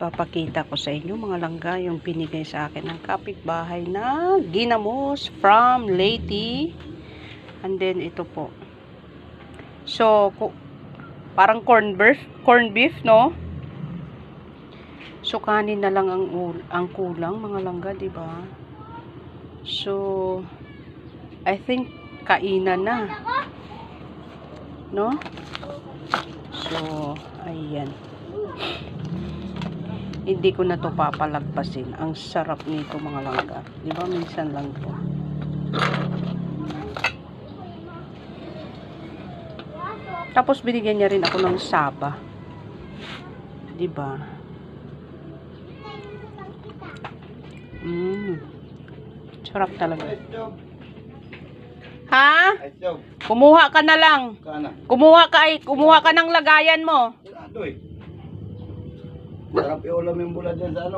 Papakita ko sa inyo mga langga yung binigay sa akin ng kapitbahay na ginamos from Leyte. And then ito po. So, parang corned beef, no? So, kanin na lang ang kulang mga langga, di ba? So, I think kainan na. No? So, ayan. Hindi ko na to papalagpasin. Ang sarap nito mga langga. Di ba minsan lang to. Tapos binigyan niya rin ako ng saba. Di ba? Sarap talaga. Ha? Kumuha ka na lang. Kumuha ka ng lagayan mo. Sarap yung ulam yung bulad yan sa ano.